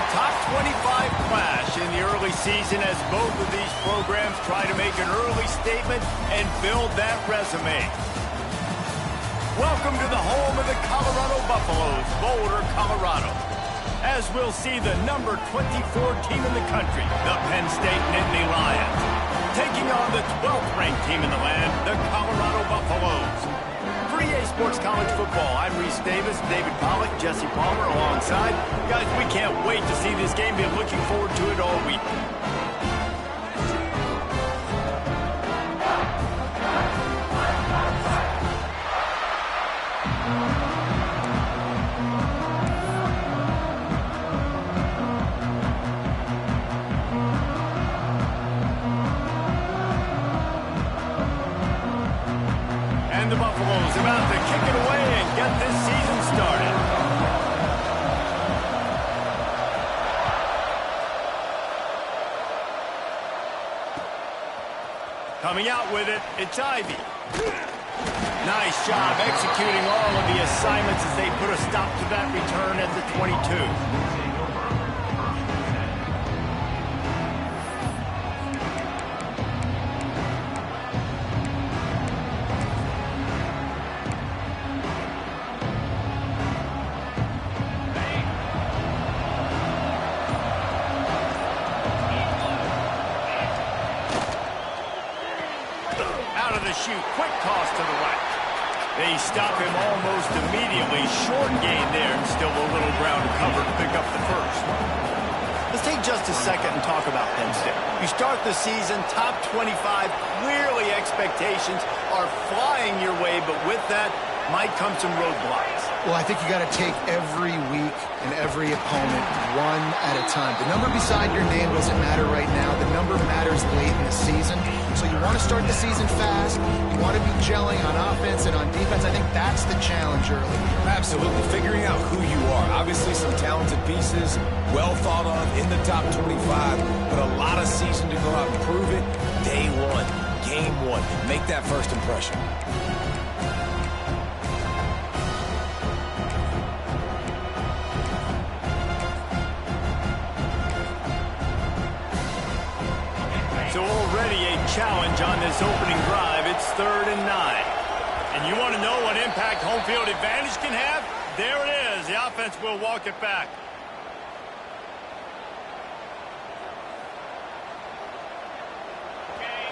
top 25 clash in the early season as both of these programs try to make an early statement and build that resume. Welcome to the home of the Colorado Buffaloes, Boulder, Colorado. As we'll see the number 24 team in the country, the Penn State Nittany Lions, taking on the 12th ranked team in the land, the Colorado Buffaloes. For EA Sports College Football, I'm Reese Davis, David Pollack, Jesse Palmer alongside. Guys, we can't wait to see this game. Been looking forward to it all week. And the Buffaloes about to kick it away and get this season started. Coming out with it, it's Ivy. Nice job executing all of the assignments as they put a stop to that return at the 22. Shoot, quick toss to the right. They stop him almost immediately. Short gain there and still a little ground to cover to pick up the first. Let's take just a second and talk about Penn State. You start the season top 25. Clearly expectations are flying your way, but with that might come some roadblocks. Well, I think you got to take every week and every opponent one at a time. The number beside your name doesn't matter right now. The number matters late in the season. So you want to start the season fast. You want to be gelling on offense and on defense. I think that's the challenge early. Absolutely. Figuring out who you are. Obviously some talented pieces, well thought of in the top 25, but a lot of season to go out and prove it. Day one, game one. Make that first impression. So already a challenge on this opening drive. It's 3rd and 9. And you want to know what impact home field advantage can have? There it is. The offense will walk it back.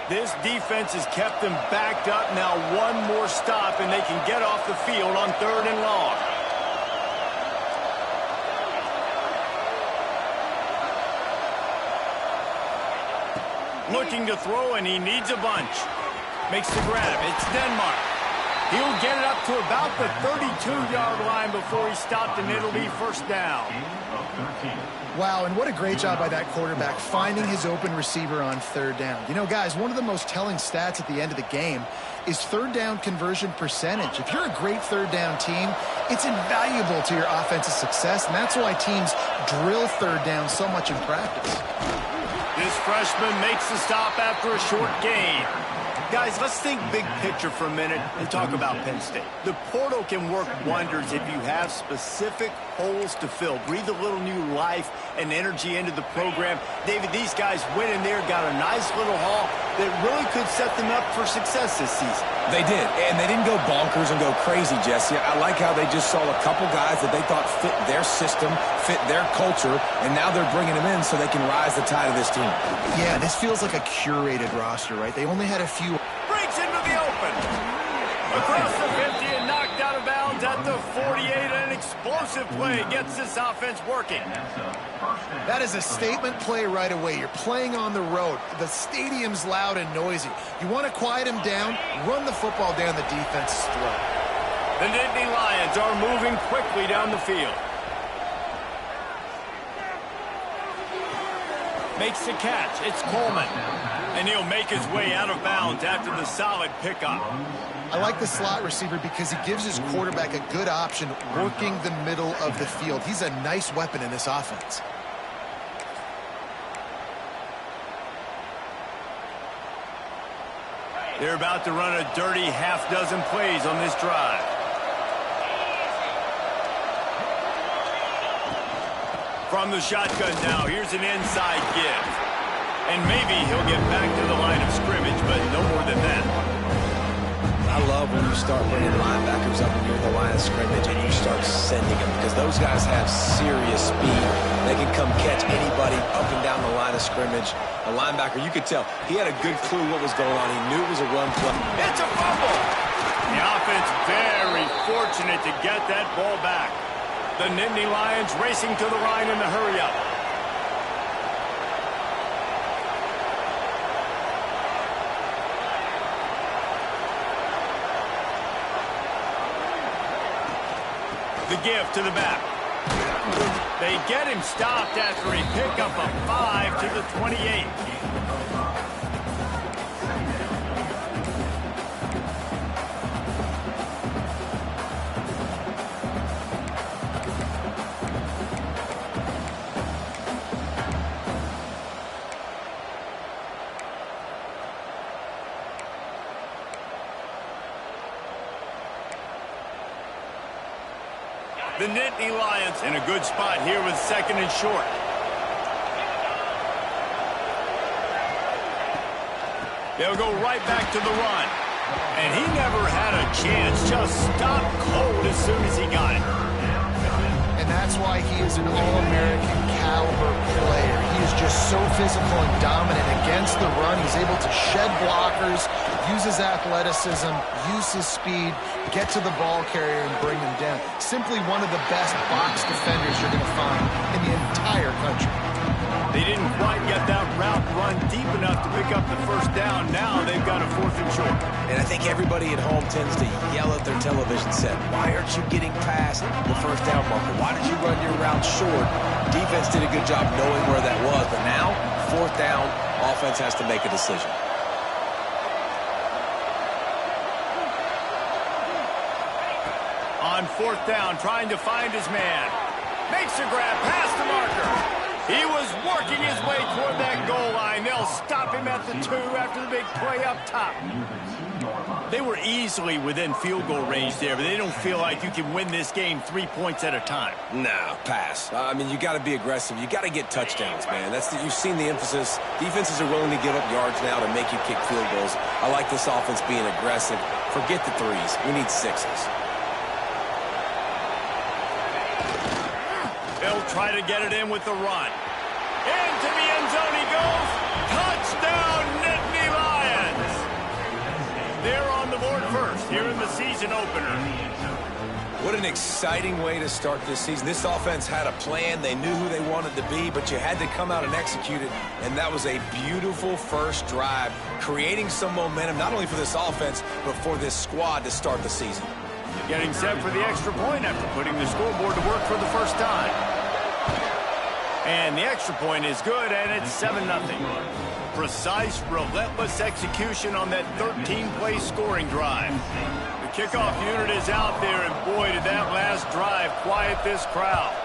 This defense has kept them backed up. Now one more stop and they can get off the field on 3rd and long. Looking to throw, and he needs a bunch. Makes the grab. It's Denmark. He'll get it up to about the 32-yard line before he stopped, and it'll be first down. Wow, and what a great job by that quarterback finding his open receiver on 3rd down. You know, guys, one of the most telling stats at the end of the game is 3rd down conversion percentage. If you're a great 3rd down team, it's invaluable to your offensive success, and that's why teams drill 3rd down so much in practice. This freshman makes the stop after a short gain. Guys, let's think big picture for a minute and talk about Penn State. The portal can work wonders if you have specific holes to fill. Breathe a little new life and energy into the program. David, these guys went in there, got a nice little haul that really could set them up for success this season. They did, and they didn't go bonkers and go crazy, Jesse. I like how they just saw a couple guys that they thought fit their system, fit their culture, and now they're bringing them in so they can rise the tide of this team. Yeah, this feels like a curated roster, right? They only had a few. Breaks into the open. Across the 50 and knocked out of bounds at the 48. An explosive play gets this offense working. That is a statement play right away. You're playing on the road. The stadium's loud and noisy. You want to quiet him down, run the football down the defense's throat. The Nittany Lions are moving quickly down the field. Makes the catch. It's Coleman. And he'll make his way out of bounds after the solid pickup. I like the slot receiver because he gives his quarterback a good option working the middle of the field. He's a nice weapon in this offense. They're about to run a dirty half-dozen plays on this drive. From the shotgun now, here's an inside give. And maybe he'll get back to the line of scrimmage, but no more than that. I love when you start bringing linebackers up near the line of scrimmage and you start sending them, because those guys have serious speed. They can come catch anybody up and down the line of scrimmage. The linebacker, you could tell, he had a good clue what was going on. He knew it was a run play. It's a fumble. The offense very fortunate to get that ball back. The Nittany Lions racing to the line in the hurry-up. The give to the back. They get him stopped after he picked up a 5 to the 28. The Nittany Lions in a good spot here with 2nd and short. They'll go right back to the run. And he never had a chance. Just stopped cold as soon as he got it. And that's why he is an All-American caliber player. He is just so physical and dominant against the run. He's able to shed blockers, use his athleticism, use his speed, get to the ball carrier and bring him down. Simply one of the best box defenders you're going to find in the entire country. They didn't quite get that route run deep enough to pick up the first down. Now they've got a 4th and short. And I think everybody at home tends to yell at their television set, why aren't you getting past the first down marker? Why did you run your route short? Defense did a good job knowing where that was, but now, 4th down, offense has to make a decision. On 4th down, trying to find his man. Makes a grab past the marker. He was working his way toward that goal line. They'll stop him at the 2 after the big play up top. They were easily within field goal range there, but they don't feel like you can win this game 3 points at a time. No, pass. I mean, you got to be aggressive. You got to get touchdowns, man. You've seen the emphasis. Defenses are willing to give up yards now to make you kick field goals. I like this offense being aggressive. Forget the 3s. We need 6s. They'll try to get it in with the run. Into the end zone he goes. Touchdown, Nittany Lions. They're on the board first here in the season opener. What an exciting way to start this season. This offense had a plan. They knew who they wanted to be, but you had to come out and execute it, and that was a beautiful first drive, creating some momentum, not only for this offense, but for this squad to start the season. Getting set for the extra point after putting the scoreboard to work for the first time. And the extra point is good, and it's 7-0. Precise, relentless execution on that 13-play scoring drive. The kickoff unit is out there, and boy, did that last drive quiet this crowd.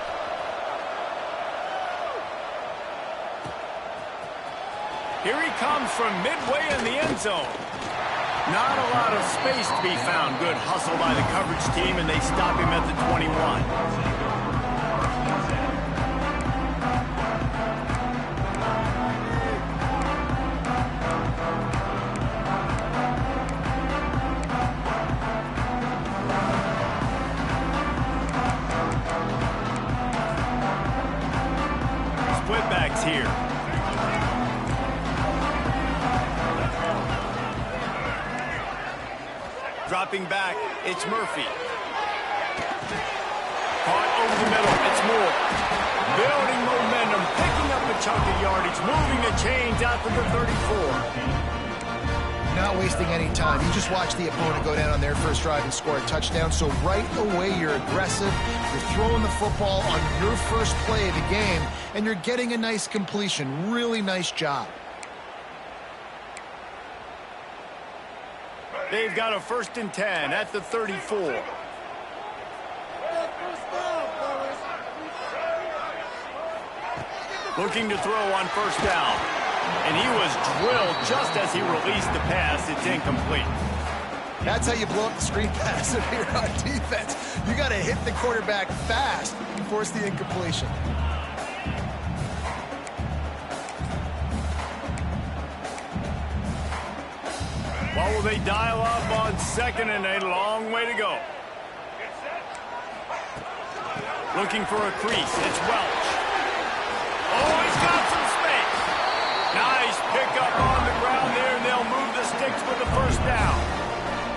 Here he comes from midway in the end zone. Not a lot of space to be found. Good hustle by the coverage team, and they stop him at the 21. Splitbacks here. Dropping back, it's Murphy. Caught over the middle, it's Moore. Building momentum, picking up a chunk of yardage, moving the chains out to the 34. Not wasting any time. You just watch the opponent go down on their first drive and score a touchdown. So right away, you're aggressive. You're throwing the football on your first play of the game, and you're getting a nice completion. Really nice job. They've got a 1st and 10 at the 34. Looking to throw on 1st down. And he was drilled just as he released the pass. It's incomplete. That's how you blow up the screen pass if you're on defense. You got to hit the quarterback fast and force the incompletion. What will they dial up on second and a long way to go? Looking for a crease. It's Welch. Oh, he's got some space. Nice pickup on the ground there, and they'll move the sticks with the first down.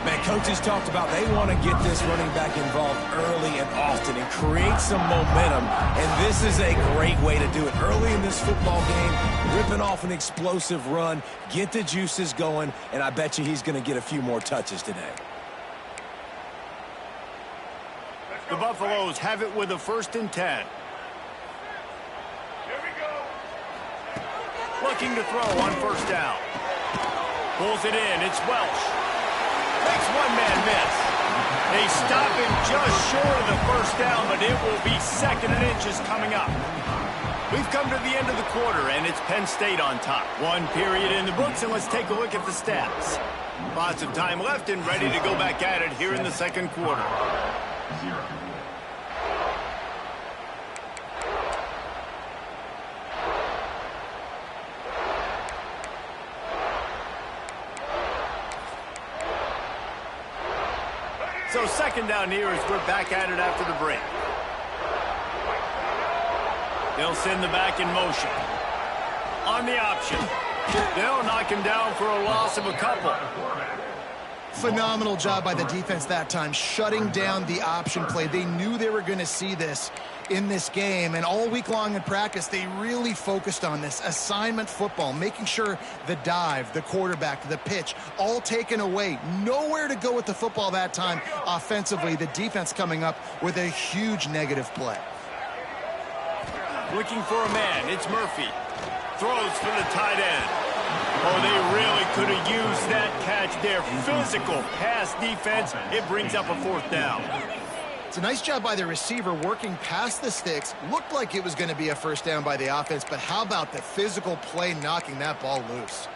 Man, coaches talked about they want to get this running back involved early and often and create some momentum, and this is a great way to do it. Early in this football game, ripping off an explosive run, get the juices going, and I bet you he's going to get a few more touches today. The Buffaloes have it with a 1st and 10. Looking to throw on 1st down. Pulls it in. It's Welch. Makes one man miss. They stop him just short of the 1st down, but it will be 2nd and inches coming up. We've come to the end of the quarter, and it's Penn State on top. 1 period in the books, and let's take a look at the stats. Lots of time left and ready to go back at it here in the 2nd quarter. So 2nd down here as we're back at it after the break. They'll send the back in motion. On the option. They'll knock him down for a loss of a couple. Phenomenal job by the defense that time, shutting down the option play. They knew they were going to see this in this game, and all week long in practice, they really focused on this assignment football, making sure the dive, the quarterback, the pitch, all taken away. Nowhere to go with the football that time offensively. The defense coming up with a huge negative play. Looking for a man. It's Murphy. Throws for the tight end. Oh, they really could have used that catch there. Physical pass defense. It brings up a 4th down. It's a nice job by the receiver working past the sticks. Looked like it was going to be a 1st down by the offense, but how about the physical play knocking that ball loose?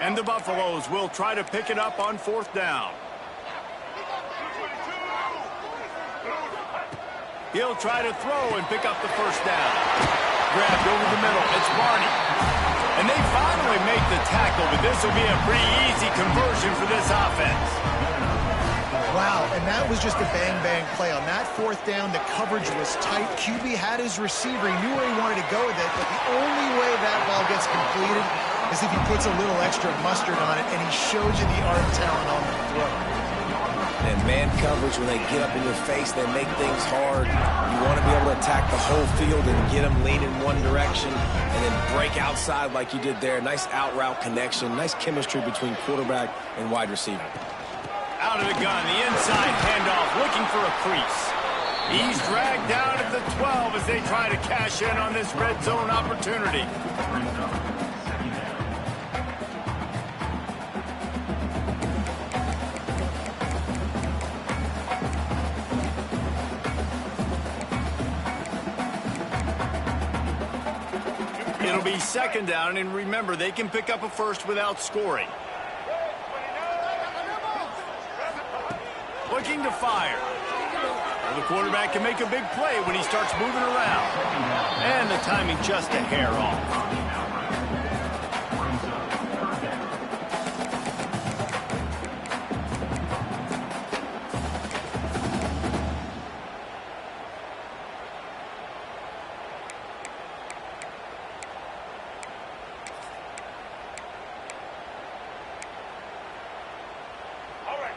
And the Buffaloes will try to pick it up on 4th down. He'll try to throw and pick up the 1st down. Grabbed over the middle. It's Barney. And they finally make the tackle, but this will be a pretty easy conversion for this offense. Wow, and that was just a bang-bang play. On that 4th down, the coverage was tight. QB had his receiver. He knew where he wanted to go with it, but the only way that ball gets completed is if he puts a little extra mustard on it, and he showed you the arm talent on the throw. And man coverage, when they get up in your face, they make things hard. You want to be able to attack the whole field and get them leaning one direction and then break outside like you did there. Nice out route connection, nice chemistry between quarterback and wide receiver. Out of the gun, the inside handoff, looking for a crease. He's dragged down at the 12 as they try to cash in on this red zone opportunity. It'll be 2nd down, and remember, they can pick up a 1st without scoring. Looking to fire. Well, the quarterback can make a big play when he starts moving around. And the timing just a hair off.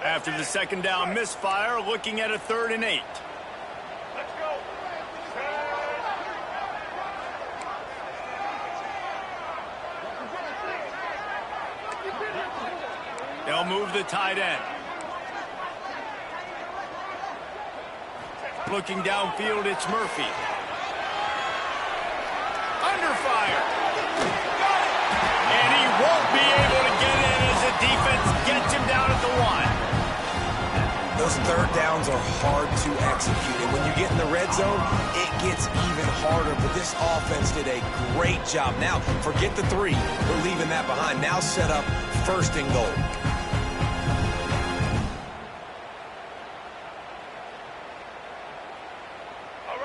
After the 2nd down misfire, looking at a 3rd and 8. Let's go. They'll move the tight end. Looking downfield, it's Murphy. Under fire. And he won't be able to get in as the defense gets him down at the 1. Those 3rd downs are hard to execute, and when you get in the red zone, it gets even harder, but this offense did a great job. Now, forget the 3. We're leaving that behind. Now set up 1st and goal.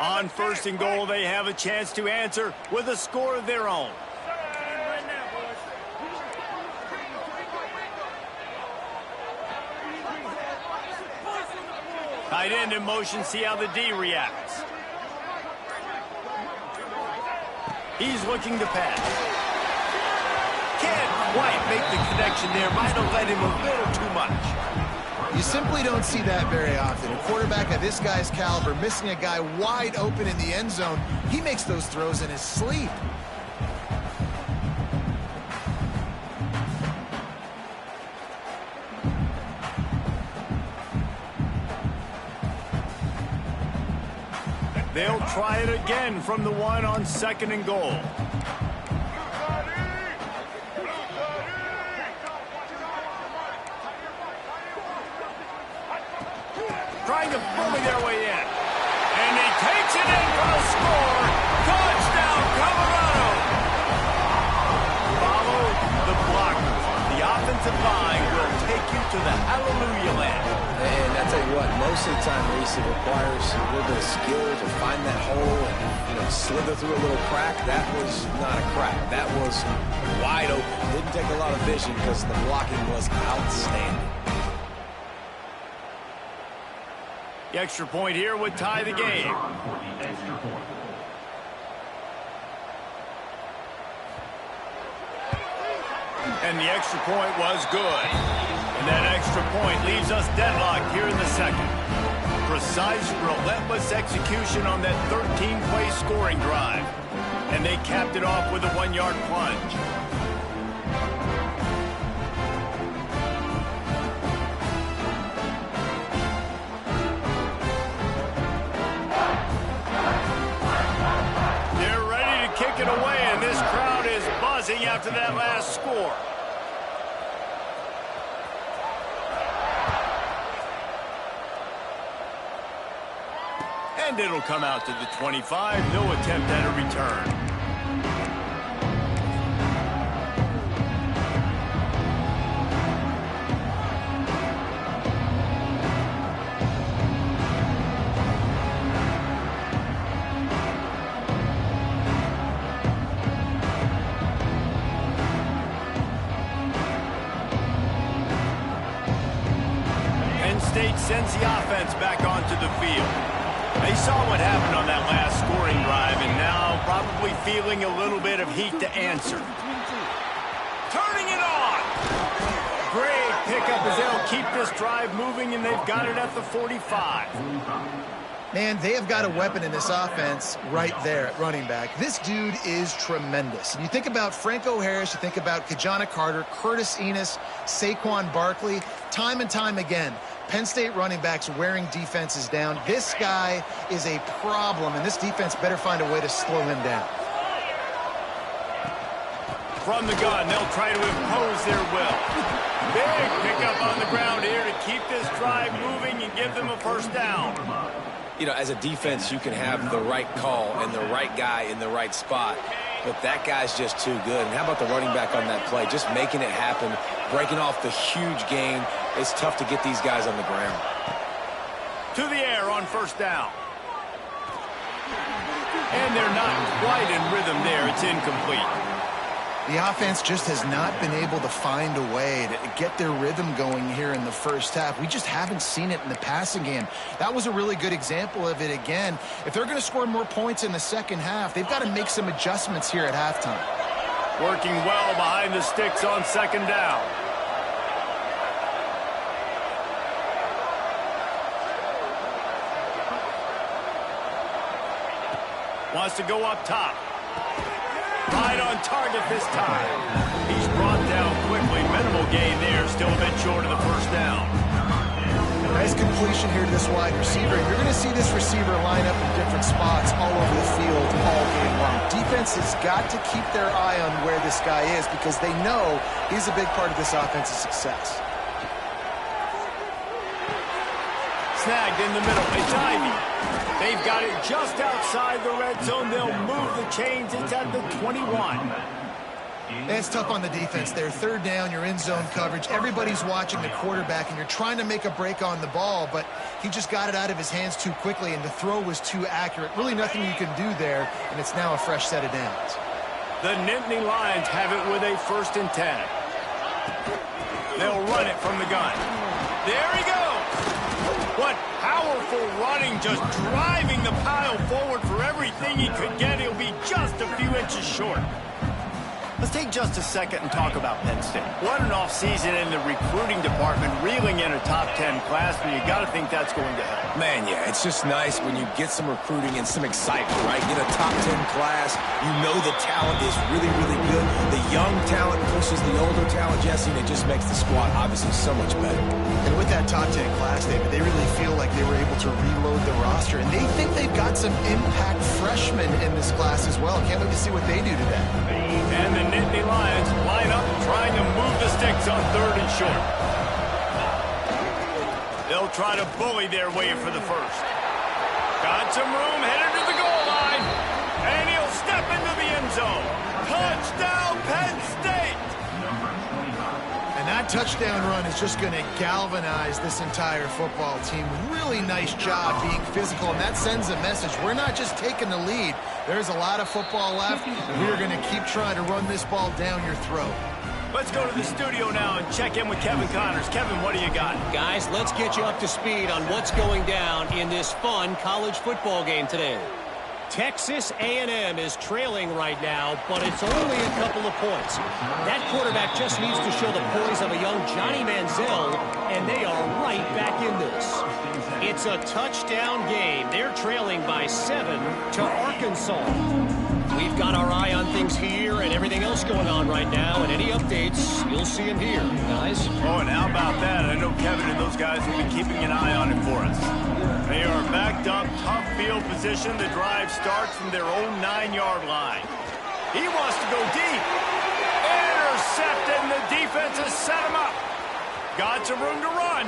On On first and goal, they have a chance to answer with a score of their own. Tight end in motion, see how the D reacts. He's looking to pass. Can't quite make the connection there. Might have led him a little too much. You simply don't see that very often. A quarterback of this guy's caliber missing a guy wide open in the end zone. He makes those throws in his sleep. They'll try it again from the one on second and goal. Trying to bully their way in. And he takes it in for a score. Touchdown, Colorado. Follow the blockers. The offensive line will take you to the hallelujah land. And I tell you what, most of the time, Reese, it requires a little bit of skill to find that hole and, slither through a little crack. That was not a crack. That was wide open. Didn't take a lot of vision because the blocking was outstanding. The extra point here would tie the game. And the extra point was good. And that extra point leaves us deadlocked here in the second. Precise, relentless execution on that 13-play scoring drive. And they capped it off with a 1-yard plunge. They're ready to kick it away, and this crowd is buzzing after that last score. And it'll come out to the 25. No attempt at a return. Penn State sends the offense back onto the field. They saw what happened on that last scoring drive, and now probably feeling a little bit of heat to answer. Turning it on! Great pickup as they'll keep this drive moving, and they've got it at the 45. Man, they have got a weapon in this offense right there at running back. This dude is tremendous. And you think about Franco Harris, you think about Kajana Carter, Curtis Enos, Saquon Barkley, time and time again. Penn State running backs wearing defenses down. This guy is a problem, and this defense better find a way to slow him down. From the gun, they'll try to impose their will. Big pickup on the ground here to keep this drive moving and give them a first down. As a defense, you can have the right call and the right guy in the right spot, but that guy's just too good. And how about the running back on that play? Just making it happen, breaking off the huge gain. It's tough to get these guys on the ground. To the air on first down. And they're not quite in rhythm there. It's incomplete. The offense just has not been able to find a way to get their rhythm going here in the first half. We just haven't seen it in the passing game. That was a really good example of it again. If they're going to score more points in the second half, they've got to make some adjustments here at halftime. Working well behind the sticks on second down. Wants to go up top. Right on target this time. He's brought down quickly. Minimal gain there. Still a bit short of the first down. Nice completion here to this wide receiver. You're going to see this receiver line up in different spots all over the field all game long. Defense has got to keep their eye on where this guy is because they know he's a big part of this offense's success. Snagged in the middle. It's Ivy. They've got it just outside the red zone. They'll move the chains. It's at the 21. It's tough on the defense there. Third down, you're in zone coverage. Everybody's watching the quarterback, and you're trying to make a break on the ball, but he just got it out of his hands too quickly, and the throw was too accurate. Really nothing you can do there, and it's now a fresh set of downs. The Nittany Lions have it with a 1st and 10. They'll run it from the gun. There he goes. What powerful running, just driving the pile forward for everything he could get. He'll be just a few inches short. Let's take just a second and talk about Penn State. What an offseason in the recruiting department, reeling in a top 10 class, but you got to think that's going to help. Man, yeah, it's just nice when you get some recruiting and some excitement, right? Get a top 10 class. You know the talent is really, really good. The young talent pushes the older talent, Jesse, and it just makes the squad obviously so much better. And with that top 10 class, David, they really feel like they were able to reload the roster, and they think they've got some impact freshmen in this class as well. Can't wait to see what they do today. And the Nittany Lions line up trying to move the sticks on 3rd and short. They'll try to bully their way for the 1st. Got some room, headed to the goal line. And he'll step into the end zone. Touchdown, Penn State! And that touchdown run is just going to galvanize this entire football team. Really nice job being physical, and that sends a message. We're not just taking the lead. There's a lot of football left, and we're going to keep trying to run this ball down your throat. Let's go to the studio now and check in with Kevin Connors. Kevin, what do you got? Guys, let's get you up to speed on what's going down in this fun college football game today. Texas A&M is trailing right now, but it's only a couple of points. That quarterback just needs to show the poise of a young Johnny Manziel, and they are right back in this. It's a touchdown game. They're trailing by 7 to Arkansas. We've got our eye on things here and everything else going on right now, and any updates, you'll see them here, guys. Oh, and how about that? I know Kevin and those guys will be keeping an eye on it for us. They are backed up, tough field position. The drive starts from their own 9-yard line. He wants to go deep. Intercepted, and the defense has set him up. Got some room to run.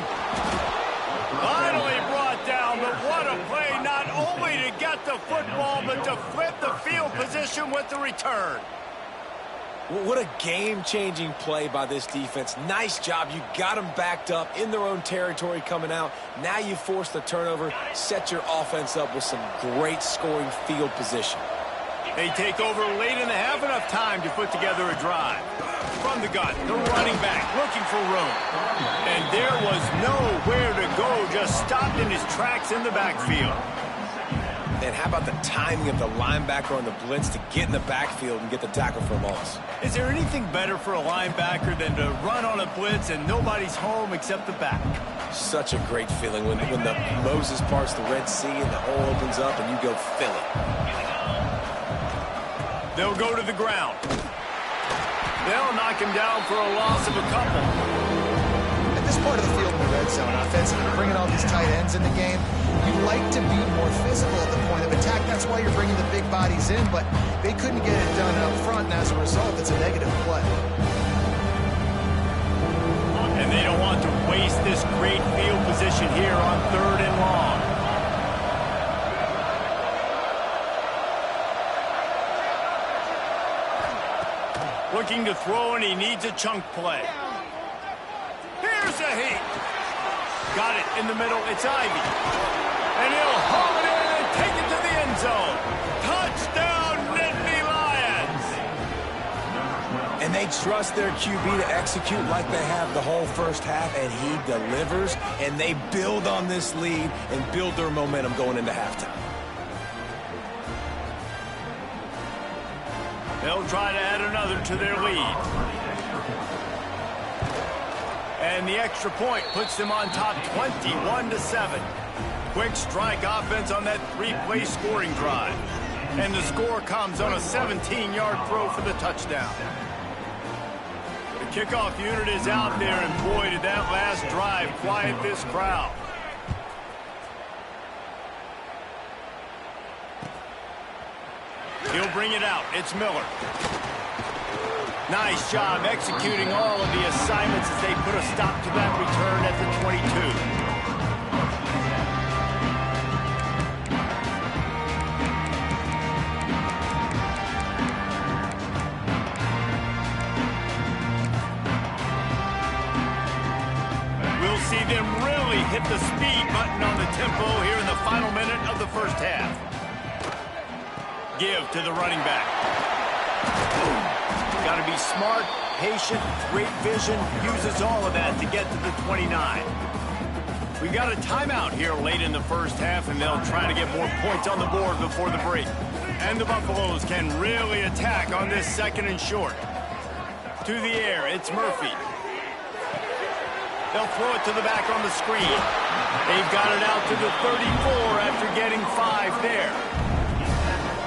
Finally brought down, but what a play, not only to get the football, but to flip the field position with the return. What a game-changing play by this defense. Nice job. You got them backed up in their own territory coming out. Now you force the turnover, set your offense up with some great scoring field position. They take over late in the half, enough time to put together a drive. From the gun, the running back looking for room. And there was nowhere to go, just stopped in his tracks in the backfield. And how about the timing of the linebacker on the blitz to get in the backfield and get the tackle for a loss? Is there anything better for a linebacker than to run on a blitz and nobody's home except the back? Such a great feeling when the Moses parts the Red Sea and the hole opens up and you go fill it. They'll go to the ground. They'll knock him down for a loss of a couple. At this part of the field in the red zone, offensively, bringing all these tight ends in the game, you like to be more physical at the point of attack. That's why you're bringing the big bodies in, but they couldn't get it done up front, and as a result, it's a negative play. And they don't want to waste this great field position here on 3rd and long. Looking to throw, and he needs a chunk play. Here's a heat. Got it in the middle. It's Ivy. And he'll haul it in and take it to the end zone. Touchdown, Nittany Lions. And they trust their QB to execute like they have the whole first half, and he delivers. And they build on this lead and build their momentum going into halftime. They'll try to add another to their lead. And the extra point puts them on top 21-7. Quick strike offense on that 3-play scoring drive. And the score comes on a 17-yard throw for the touchdown. The kickoff unit is out there, and boy, did that last drive quiet this crowd. He'll bring it out. It's Miller. Nice job executing all of the assignments as they put a stop to that return at the 22. them really hit the speed button on the tempo here in the final minute of the first half. Give to the running back. Got to be smart, patient, great vision, uses all of that to get to the 29. We got a timeout here late in the first half, and they'll try to get more points on the board before the break. And the Buffaloes can really attack on this second and short. To the air, it's Murphy. They'll throw it to the back on the screen. They've got it out to the 34 after getting 5 there.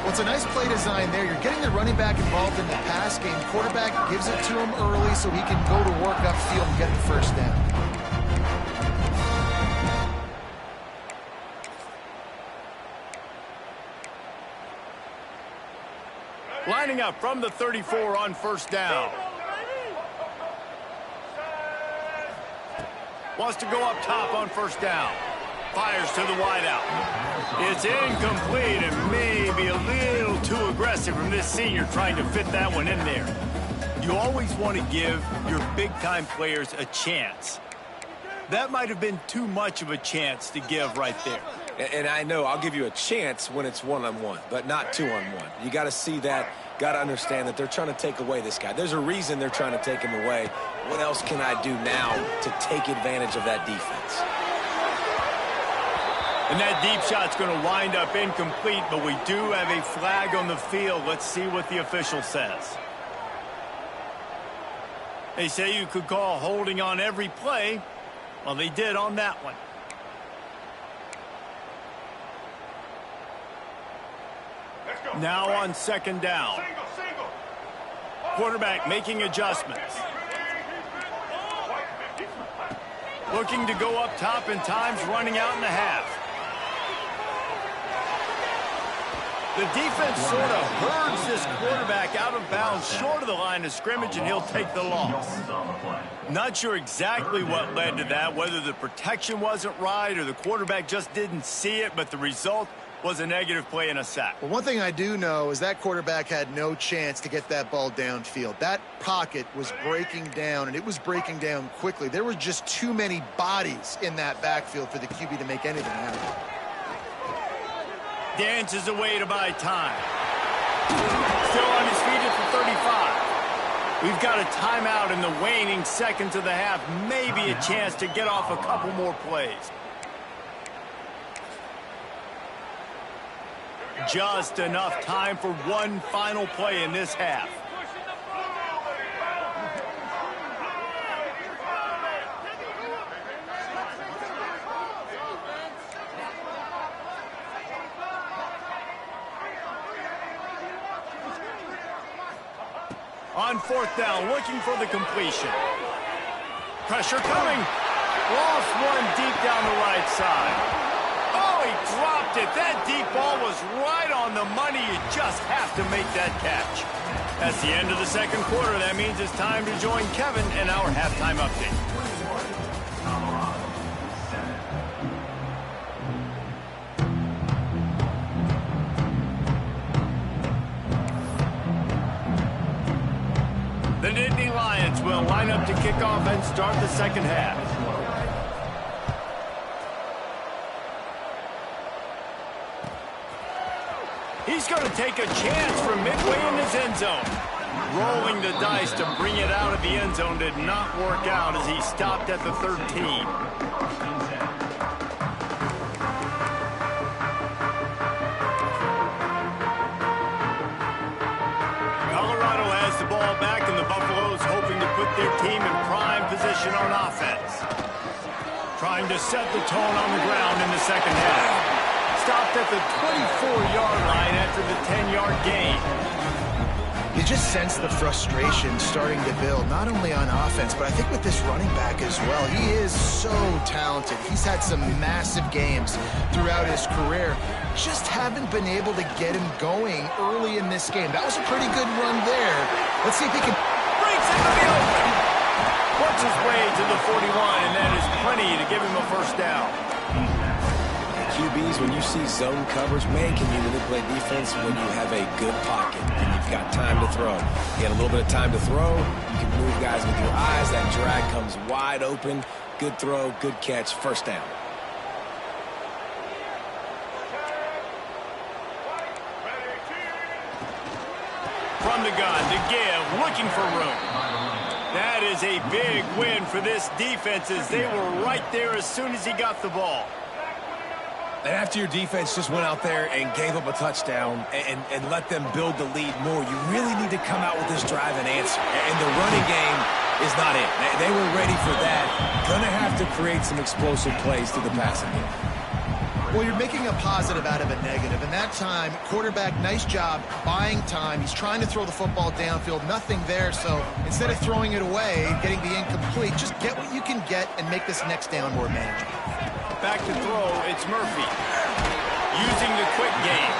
Well, it's a nice play design there. You're getting the running back involved in the pass game. Quarterback gives it to him early so he can go to work upfield and get the first down. Lining up from the 34 on first down. Wants to go up top on first down. Fires to the wideout. It's incomplete and maybe a little too aggressive from this senior trying to fit that one in there. You always want to give your big-time players a chance. That might have been too much of a chance to give right there. And I know I'll give you a chance when it's one-on-one, but not two-on-one. You got to see that, got to understand that they're trying to take away this guy. There's a reason they're trying to take him away. What else can I do now to take advantage of that defense? And that deep shot's going to wind up incomplete, but we do have a flag on the field. Let's see what the official says. They say you could call holding on every play. Well, they did on that one. Now on second down. Quarterback making adjustments. Looking to go up top, and time's running out in the half. The defense sort of herds this quarterback out of bounds short of the line of scrimmage, and he'll take the loss. Not sure exactly what led to that, whether the protection wasn't right or the quarterback just didn't see it, but the result was a negative play and a sack. Well, one thing I do know is that quarterback had no chance to get that ball downfield. That pocket was breaking down, and it was breaking down quickly. There were just too many bodies in that backfield for the QB to make anything happen. Dances away to buy time. Still on his feet at the 35. We've got a timeout in the waning seconds of the half. Maybe a chance to get off a couple more plays. Just enough time for one final play in this half. On fourth down, looking for the completion. Pressure coming. Lost one deep down the right side. Oh, he dropped it. That deep ball was right on the money. You just have to make that catch. That's the end of the second quarter. That means it's time to join Kevin in our halftime update. The Nittany Lions will line up to kick off and start the second half. He's going to take a chance from midway in his end zone. Rolling the dice to bring it out of the end zone did not work out as he stopped at the 13. Ball back, and the Buffaloes hoping to put their team in prime position on offense. Trying to set the tone on the ground in the second half. Stopped at the 24-yard line after the 10-yard gain. You just sense the frustration starting to build, not only on offense, but I think with this running back as well. He is so talented. He's had some massive games throughout his career. Just haven't been able to get him going early in this game. That was a pretty good run there. Let's see if he can... Breaks into the open. Works his way to the 41, and that is plenty to give him a first down. QBs, when you see zone coverage, man, can you manipulate defense when you have a good pocket and you've got time to throw. You get a little bit of time to throw, you can move guys with your eyes. That drag comes wide open. Good throw, good catch, first down. From the gun to give, looking for room. That is a big win for this defense as they were right there as soon as he got the ball. And after your defense just went out there and gave up a touchdown and let them build the lead more, you really need to come out with this drive and answer. And the running game is not it. They were ready for that. Gonna have to create some explosive plays through the passing game. Well, you're making a positive out of a negative. And that time, quarterback, nice job buying time. He's trying to throw the football downfield. Nothing there. So instead of throwing it away, getting the incomplete, just get what you can get and make this next down more manageable. Back to throw, it's Murphy. Using the quick game.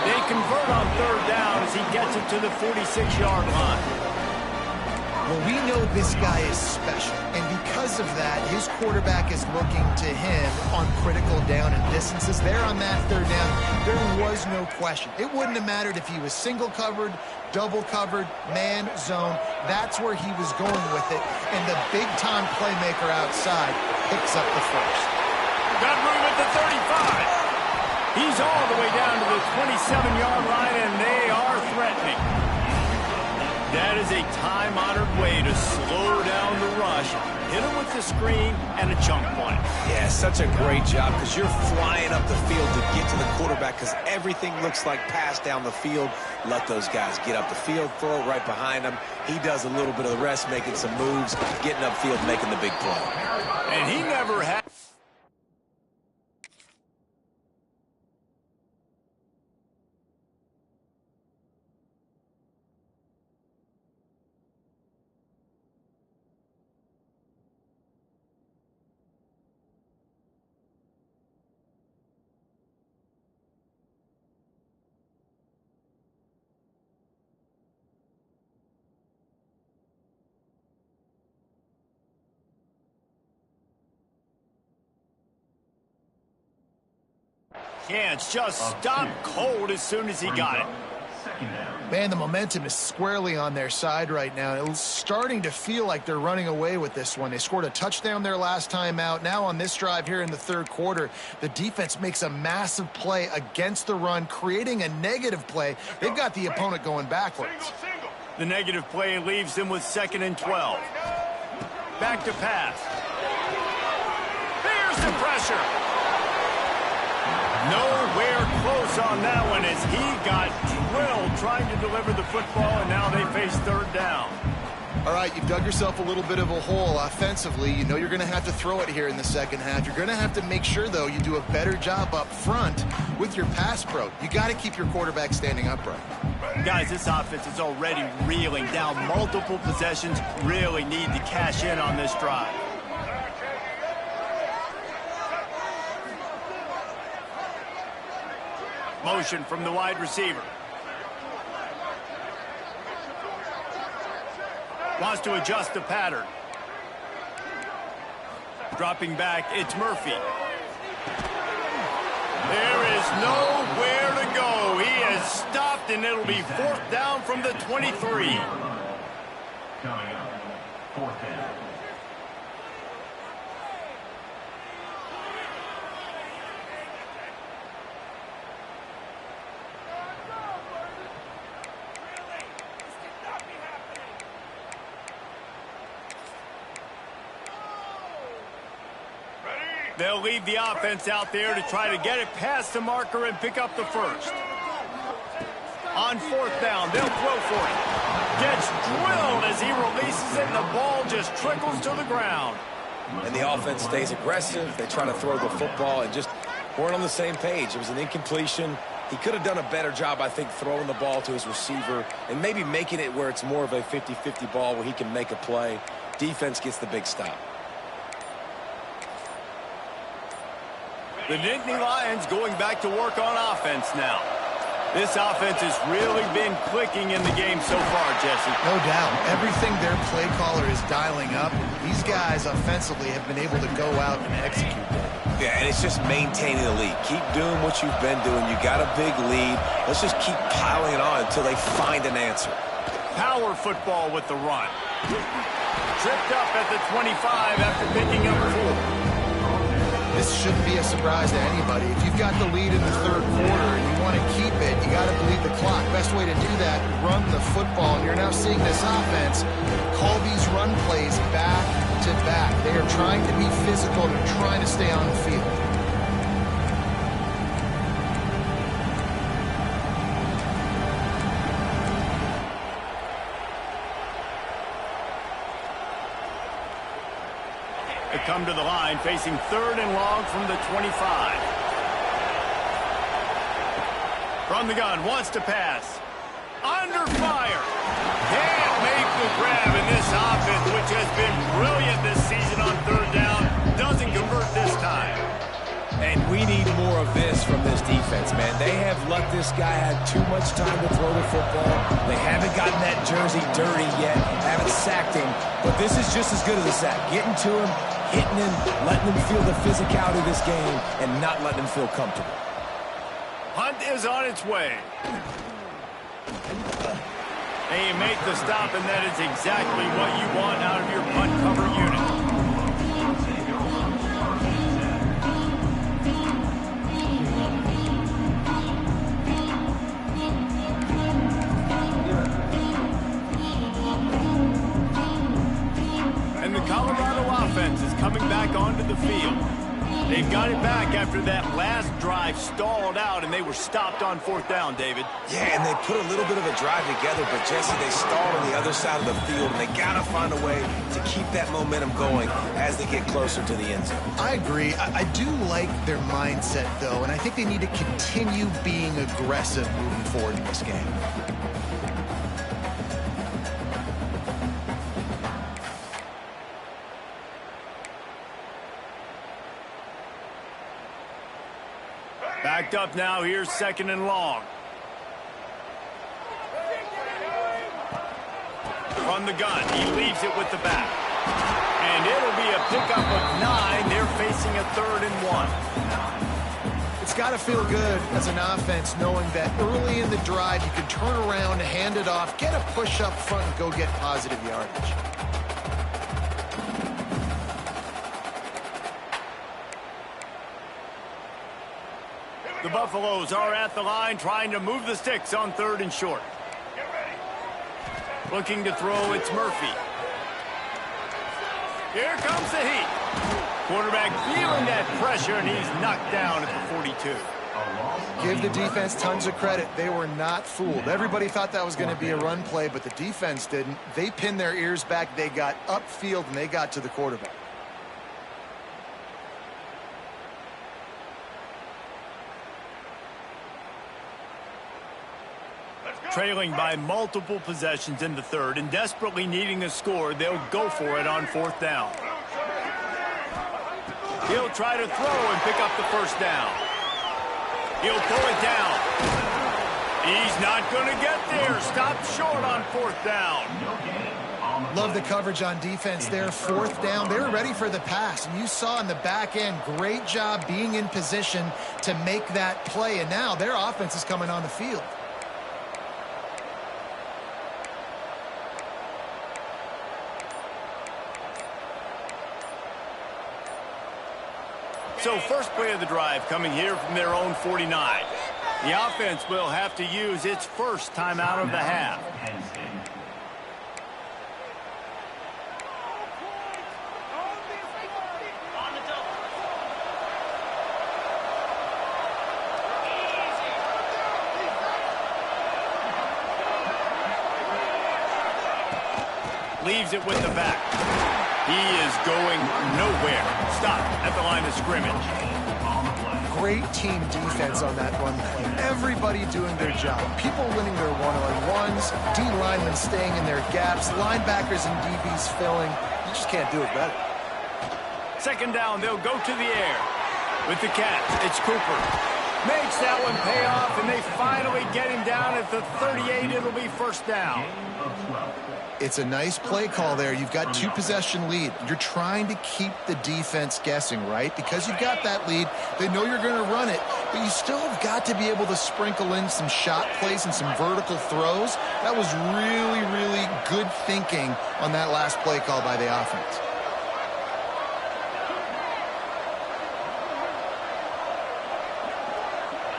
They convert on third down as he gets it to the 46-yard line. Well, we know this guy is special, and because of that, his quarterback is looking to him on critical down and distances. There on that third down, there was no question. It wouldn't have mattered if he was single covered, double covered, man, zone. That's where he was going with it, and the big-time playmaker outside picks up the first. Got room at the 35. He's all the way down to the 27-yard line, and they are threatening. That is a time-honored way to slow down the rush, hit him with the screen, and a chunk play. Yeah, such a great job because you're flying up the field to get to the quarterback because everything looks like pass down the field. Let those guys get up the field, throw it right behind him. He does a little bit of the rest, making some moves, getting upfield, making the big play. And he never had... can't just stop cold as soon as he got it. Man, the momentum is squarely on their side right now. It's starting to feel like they're running away with this one. They scored a touchdown their last time out. Now on this drive here in the third quarter, the defense makes a massive play against the run, creating a negative play. They've got the opponent going backwards. The negative play leaves them with 2nd and 12. Back to pass. There's the pressure. Nowhere close on that one as he got drilled trying to deliver the football, and now they face third down. All right, you've dug yourself a little bit of a hole offensively. You know you're going to have to throw it here in the second half. You're going to have to make sure, though, you do a better job up front with your pass pro. You got to keep your quarterback standing upright. Guys, this offense is already reeling down multiple possessions. Really need to cash in on this drive. Motion from the wide receiver. Wants to adjust the pattern. Dropping back, it's Murphy. There is nowhere to go. He has stopped, and it'll be 4th down from the 23. Coming up, 4th down. They'll leave the offense out there to try to get it past the marker and pick up the first. On 4th down, they'll throw for it. Gets drilled as he releases it, and the ball just trickles to the ground. And the offense stays aggressive. They try to throw the football and just weren't on the same page. It was an incompletion. He could have done a better job, I think, throwing the ball to his receiver and maybe making it where it's more of a 50-50 ball where he can make a play. Defense gets the big stop. The Nittany Lions going back to work on offense now. This offense has really been clicking in the game so far, Jesse. No doubt. Everything their play caller is dialing up, these guys offensively have been able to go out and execute that. Yeah, and it's just maintaining the lead. Keep doing what you've been doing. You got a big lead. Let's just keep piling it on until they find an answer. Power football with the run. Tripped up at the 25 after picking up 4. This shouldn't be a surprise to anybody. If you've got the lead in the third quarter and you want to keep it, you got to bleed the clock. Best way to do that, run the football. And you're now seeing this offense call these run plays back to back. They are trying to be physical. They're trying to stay on the field. They come to the line facing 3rd and long from the 25. From the gun, wants to pass. Under fire. Can't make the grab in this offense, which has been brilliant this season on 3rd down. Doesn't convert this time. And we need more of this from this defense, man. They have let this guy have too much time to throw the football. They haven't gotten that jersey dirty yet, haven't sacked him. But this is just as good as a sack. Getting to him, hitting him, letting him feel the physicality of this game, and not letting him feel comfortable. Hunt is on its way. They make the stop, and that is exactly what you want out of your punt cover unit. And the Colorado offense is coming back onto the field. They've got it back after that last drive stalled out, and they were stopped on 4th down, David. Yeah, and they put a little bit of a drive together, but, Jesse, they stalled on the other side of the field, and they got to find a way to keep that momentum going as they get closer to the end zone. I agree. I do like their mindset, though, and I think they need to continue being aggressive moving forward in this game. Backed up now, here's 2nd and long. From the gun, he leaves it with the back. And it'll be a pickup of 9. They're facing a 3rd and 1. It's got to feel good as an offense knowing that early in the drive you can turn around, hand it off, get a push up front, and go get positive yardage. The Buffaloes are at the line trying to move the sticks on 3rd and short. Looking to throw, it's Murphy. Here comes the heat. Quarterback feeling that pressure, and he's knocked down at the 42. Give the defense tons of credit. They were not fooled. Everybody thought that was going to be a run play, but the defense didn't. They pinned their ears back. They got upfield, and they got to the quarterback. Trailing by multiple possessions in the 3rd and desperately needing a score, they'll go for it on 4th down. He'll try to throw and pick up the 1st down. He'll pull it down. He's not going to get there. Stopped short on 4th down. Love the coverage on defense there. 4th down. They were ready for the pass. And you saw in the back end, great job being in position to make that play. And now their offense is coming on the field. So first play of the drive coming here from their own 49. The offense will have to use its first timeout of the half. Leaves it with the back. He is going nowhere. Stop at the line of scrimmage. Great team defense on that run play. Everybody doing their job. People winning their one-on-ones. D linemen staying in their gaps. Linebackers and DBs filling. You just can't do it better. 2nd down, they'll go to the air. With the catch, it's Cooper. Makes that one pay off, and they finally get him down at the 38. It'll be first down. It's a nice play call there. You've got 2-possession lead. You're trying to keep the defense guessing, right? Because you've got that lead, they know you're going to run it, but you still have got to be able to sprinkle in some shot plays and some vertical throws. That was really, really good thinking on that last play call by the offense.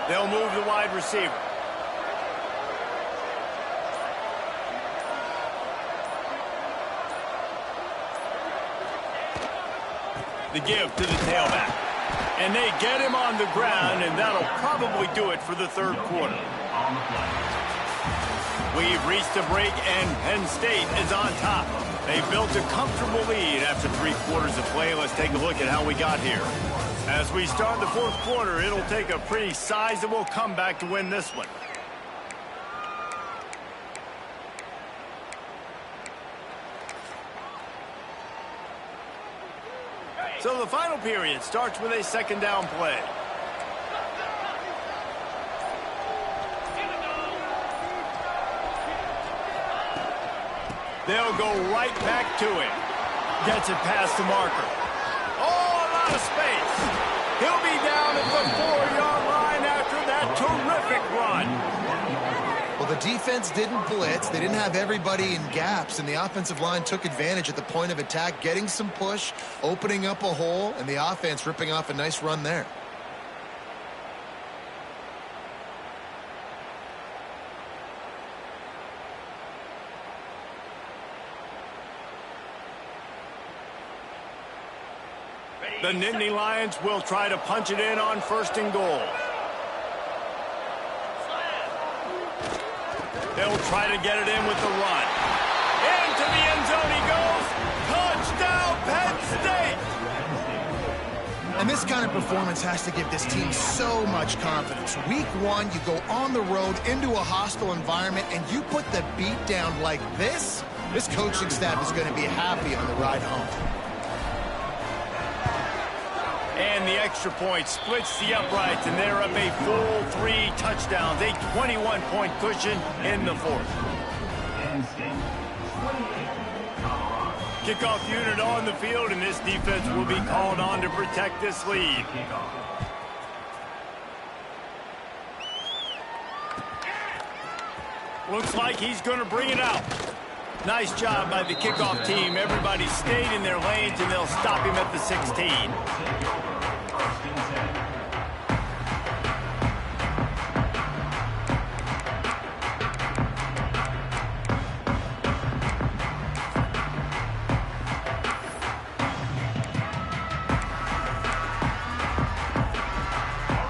They'll move the wide receiver. The give to the tailback. And they get him on the ground, and that'll probably do it for the third quarter. We've reached a break, and Penn State is on top. They built a comfortable lead after 3 quarters of play. Let's take a look at how we got here. As we start the fourth quarter, it'll take a pretty sizable comeback to win this one. So the final period starts with a second down play. They'll go right back to him. Gets it past the marker. Oh, a lot of space. He'll be down at the 4-yard line after that terrific run. Well, the defense didn't blitz. They didn't have everybody in gaps, and the offensive line took advantage at the point of attack, getting some push, opening up a hole, and the offense ripping off a nice run there. The Nittany Lions will try to punch it in on 1st and goal. They'll try to get it in with the run. Into the end zone he goes. Touchdown, Penn State! And this kind of performance has to give this team so much confidence. Week 1, you go on the road into a hostile environment, and you put the beat down like this coaching staff is going to be happy on the ride home. And the extra point splits the uprights, and they're up a full 3 touchdowns, a 21-point cushion in the fourth. Kickoff unit on the field, and this defense will be called on to protect this lead. Looks like he's going to bring it out. Nice job by the kickoff team. Everybody stayed in their lanes, and they'll stop him at the 16.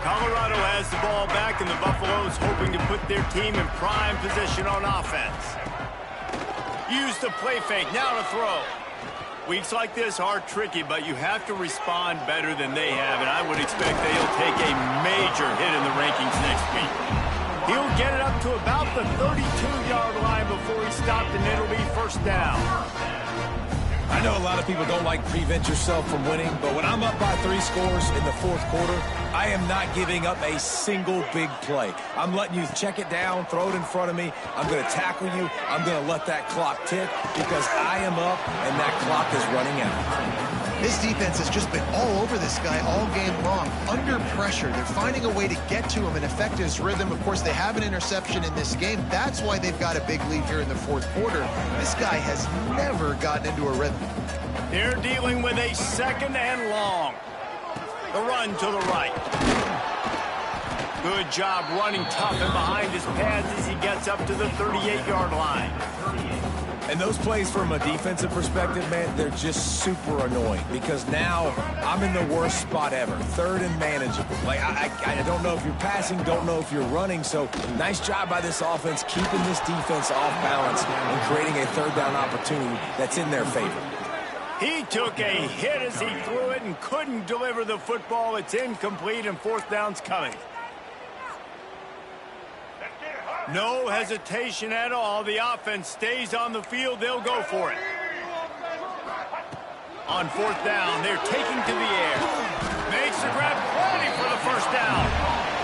Colorado has the ball back, and the Buffaloes hoping to put their team in prime position on offense. Use the play fake, now to throw. Weeks like this are tricky, but you have to respond better than they have, and I would expect they'll take a major hit in the rankings next week. He'll get it up to about the 32-yard line before he stopped, and it'll be first down. I know a lot of people don't like prevent yourself from winning, but when I'm up by 3 scores in the fourth quarter, I am not giving up a single big play. I'm letting you check it down, throw it in front of me. I'm going to tackle you. I'm going to let that clock tick because I am up and that clock is running out. This defense has just been all over this guy all game long. Under pressure, they're finding a way to get to him and affect his rhythm. Of course, they have an interception in this game. That's why they've got a big lead here in the fourth quarter. This guy has never gotten into a rhythm. They're dealing with a 2nd and long. The run to the right. Good job running tough and behind his pads as he gets up to the 38-yard line. And those plays from a defensive perspective, man, they're just super annoying because now I'm in the worst spot ever. 3rd and manageable. Like, I don't know if you're passing, don't know if you're running. So nice job by this offense keeping this defense off balance and creating a 3rd down opportunity that's in their favor. He took a hit as he threw it and couldn't deliver the football. It's incomplete, and 4th down's coming. No hesitation at all. The offense stays on the field. They'll go for it. On 4th down, they're taking to the air. Makes the grab, plenty for the first down.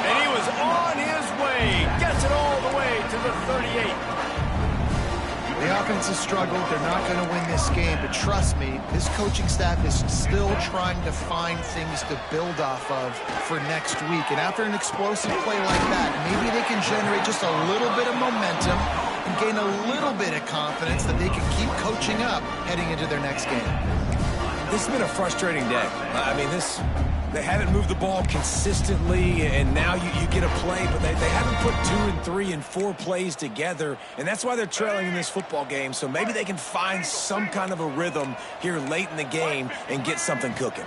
And he was on his way. Gets it all the way to the 38. The offense has struggled. They're not going to win this game, but trust me, this coaching staff is still trying to find things to build off of for next week. And after an explosive play like that, maybe they can generate just a little bit of momentum and gain a little bit of confidence that they can keep coaching up heading into their next game. This has been a frustrating day. I mean, they haven't moved the ball consistently, and now you get a play, but they haven't put 2 and 3 and 4 plays together, and that's why they're trailing in this football game. So maybe they can find some kind of a rhythm here late in the game and get something cooking.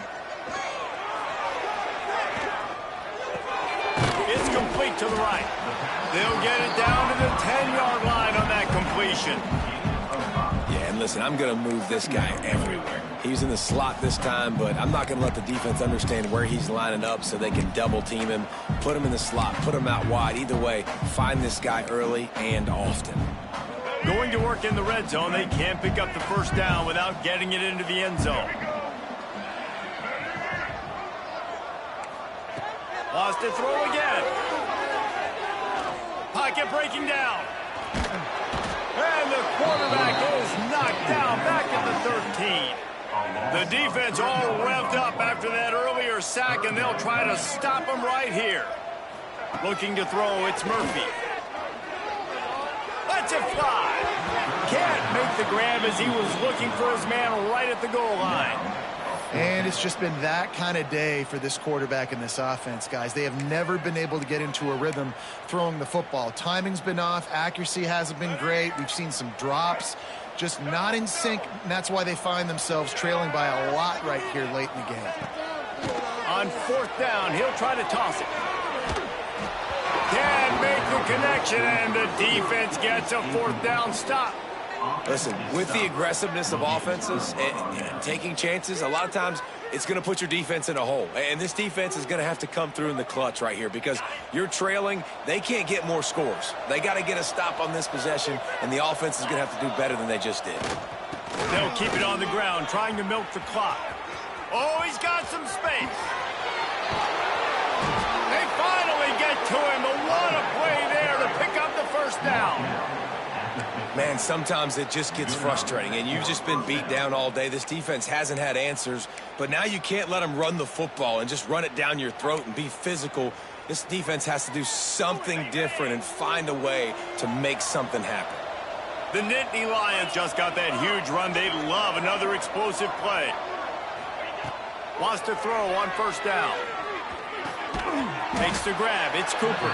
It's complete to the right. They'll get it down to the 10-yard line on that completion. Yeah, and listen, I'm going to move this guy everywhere. He's in the slot this time, but I'm not going to let the defense understand where he's lining up so they can double team him, put him in the slot, put him out wide. Either way, find this guy early and often. Going to work in the red zone, they can't pick up the first down without getting it into the end zone. Lost to throw again. Pocket breaking down. And the quarterback is knocked down back at the 13. The defense all revved up after that earlier sack, and they'll try to stop him right here. Looking to throw, it's Murphy. Lets it fly. Can't make the grab as he was looking for his man right at the goal line. And it's just been that kind of day for this quarterback and this offense, guys. They have never been able to get into a rhythm throwing the football. Timing's been off. Accuracy hasn't been great. We've seen some drops. Just not in sync, and that's why they find themselves trailing by a lot right here late in the game. On fourth down, he'll try to toss it. Can't make the connection, and the defense gets a fourth down stop. Listen, with the aggressiveness of offenses and taking chances, a lot of times it's going to put your defense in a hole. And this defense is going to have to come through in the clutch right here because you're trailing. They can't get more scores. They got to get a stop on this possession, and the offense is going to have to do better than they just did. They'll keep it on the ground, trying to milk the clock. Oh, he's got some space. They finally get to him, but what a play there to pick up the first down. Man, sometimes it just gets frustrating, and you've just been beat down all day. This defense hasn't had answers, but now you can't let them run the football and just run it down your throat and be physical. This defense has to do something different and find a way to make something happen. The Nittany Lions just got that huge run. They love another explosive play. Wants to throw on first down. Takes the grab. It's Cooper.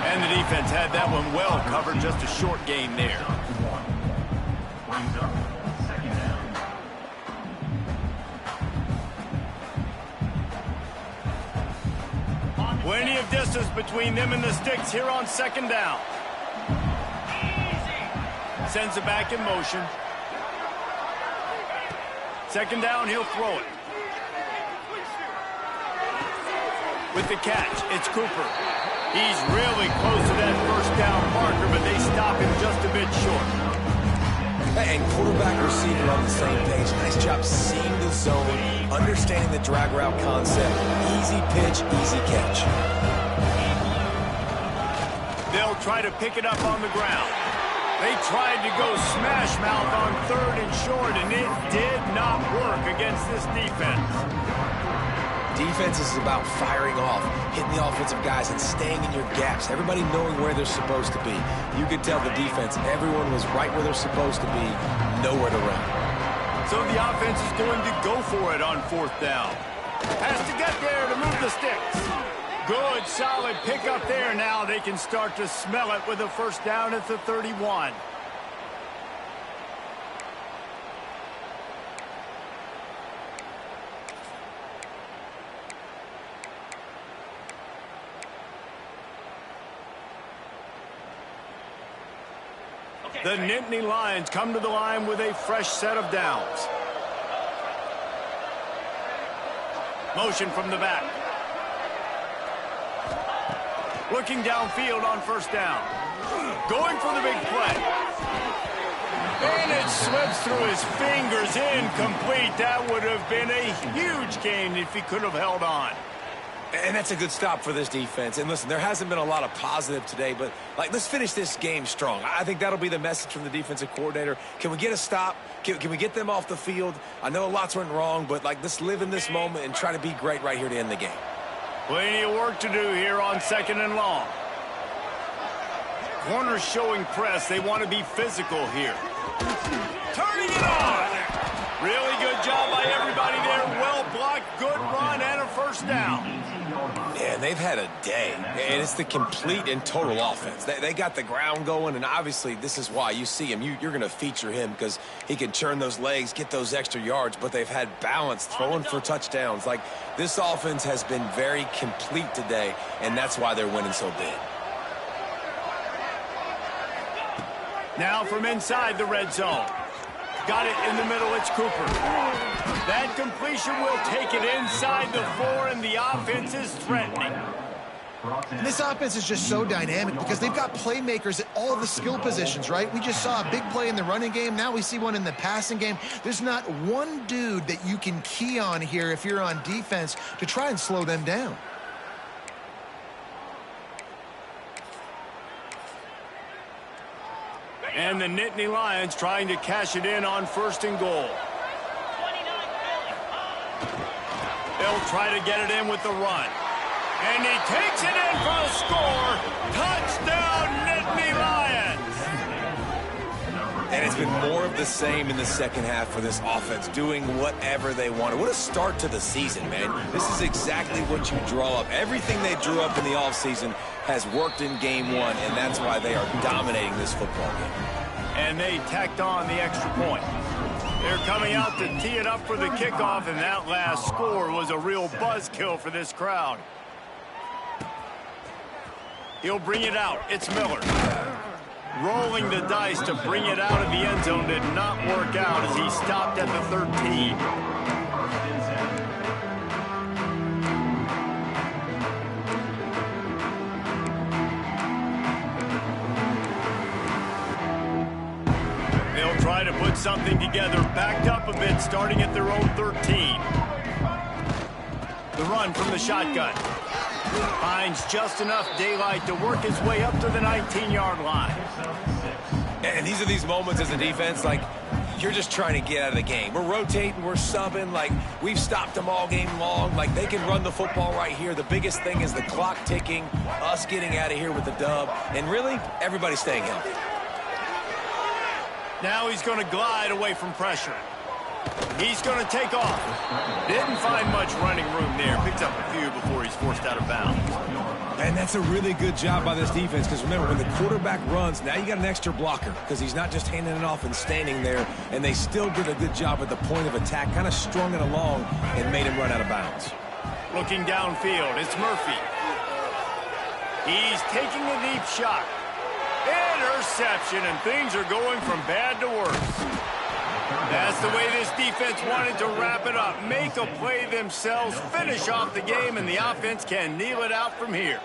And the defense had that one well covered. Just a short gain there. Brings up second down. Plenty of distance between them and the sticks here on second down. Sends it back in motion. Second down, he'll throw it. With the catch, it's Cooper. He's really close to that first down marker, but they stop him just a bit short. And quarterback and receiver on the same page. Nice job seeing the zone, understanding the drag route concept. Easy pitch, easy catch. They'll try to pick it up on the ground. They tried to go smash mouth on third and short, and it did not work against this defense. Defense is about firing off, hitting the offensive guys, and staying in your gaps. Everybody knowing where they're supposed to be. You could tell the defense, everyone was right where they're supposed to be, nowhere to run. So the offense is going to go for it on fourth down. Has to get there to move the sticks. Good, solid pickup there. Now they can start to smell it with a first down at the 31. The Nittany Lions come to the line with a fresh set of downs. Motion from the back. Looking downfield on first down. Going for the big play. And it slips through his fingers, incomplete. That would have been a huge gain if he could have held on. And that's a good stop for this defense. And listen, there hasn't been a lot of positive today, but, let's finish this game strong. I think that'll be the message from the defensive coordinator. Can we get a stop? Can we get them off the field? I know lots went wrong, but, let's live in this moment and try to be great right here to end the game. Plenty of work to do here on 2nd and long. Corners showing press. They want to be physical here. Turning it on. Really good job by everybody there. Well blocked, good run, and a first down. Yeah, they've had a day, and it's the complete and total offense. They got the ground going, and obviously this is why you see him. You're going to feature him because he can turn those legs, get those extra yards, but they've had balance, throwing for touchdowns. This offense has been very complete today, and that's why they're winning so big. Now from inside the red zone. Got it in the middle, it's Cooper. That completion will take it inside the 4, and the offense is threatening. And this offense is just so dynamic because they've got playmakers at all the skill positions, right? We just saw a big play in the running game. Now we see one in the passing game. There's not one dude that you can key on here if you're on defense to try and slow them down. And the Nittany Lions trying to cash it in on 1st and goal. They'll try to get it in with the run. And he takes it in for a score. Touchdown, Nittany Lions. And it's been more of the same in the second half for this offense, doing whatever they wanted. What a start to the season, man. This is exactly what you draw up. Everything they drew up in the offseason has worked in game 1, and that's why they are dominating this football game. And they tacked on the extra point. They're coming out to tee it up for the kickoff, and that last score was a real buzzkill for this crowd. He'll bring it out. It's Miller. Rolling the dice to bring it out of the end zone did not work out as he stopped at the 13. They'll try to put something together, backed up a bit, starting at their own 13. The run from the shotgun. Finds just enough daylight to work his way up to the 19-yard line. And these are these moments as a defense, you're just trying to get out of the game. We're rotating, we're subbing, we've stopped them all game long. They can run the football right here. The biggest thing is the clock ticking, us getting out of here with the dub, and really, everybody staying healthy. Now he's going to glide away from pressure. He's going to take off. Didn't find much running room there. Picks up a few before he's forced out of bounds. And that's a really good job by this defense because, remember, when the quarterback runs, now you got an extra blocker because he's not just handing it off and standing there, and they still did a good job at the point of attack, kind of strung it along and made him run out of bounds. Looking downfield, it's Murphy. He's taking a deep shot. Interception, and things are going from bad to worse. That's the way this defense wanted to wrap it up. Make a play themselves, finish off the game, and the offense can kneel it out from here.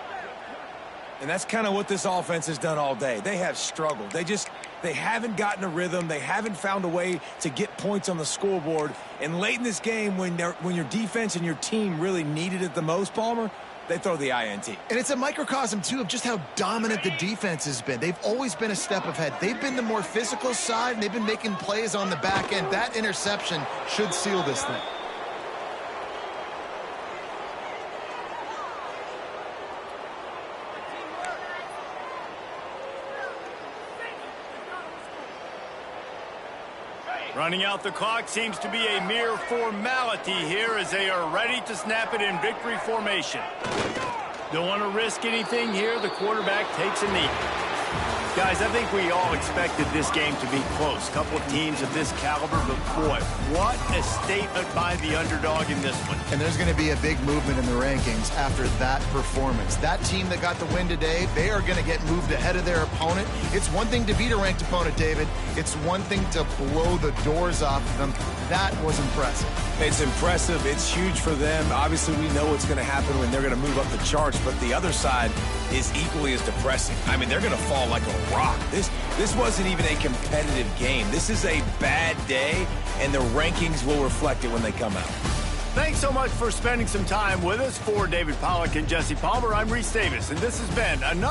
And that's kind of what this offense has done all day. They have struggled. They haven't gotten a rhythm. They haven't found a way to get points on the scoreboard. And late in this game, when your defense and your team really needed it the most, Palmer, they throw the INT. And it's a microcosm, too, of just how dominant the defense has been. They've always been a step ahead. They've been the more physical side, and they've been making plays on the back end. That interception should seal this thing. Running out the clock seems to be a mere formality here as they are ready to snap it in victory formation. Don't want to risk anything here. The quarterback takes a knee. Guys, I think we all expected this game to be close. A couple of teams of this caliber, but boy, what a statement by the underdog in this one. And there's going to be a big movement in the rankings after that performance. That team that got the win today, they are going to get moved ahead of their opponent. It's one thing to beat a ranked opponent, David. It's one thing to blow the doors off of them. That was impressive. It's impressive. It's huge for them. Obviously, we know what's going to happen when they're going to move up the charts, but the other side is equally as depressing. I mean, they're going to fall like a rock. This wasn't even a competitive game. This is a bad day, and the rankings will reflect it when they come out. Thanks so much for spending some time with us. For David Pollack and Jesse Palmer, I'm Reese Davis, and this has been another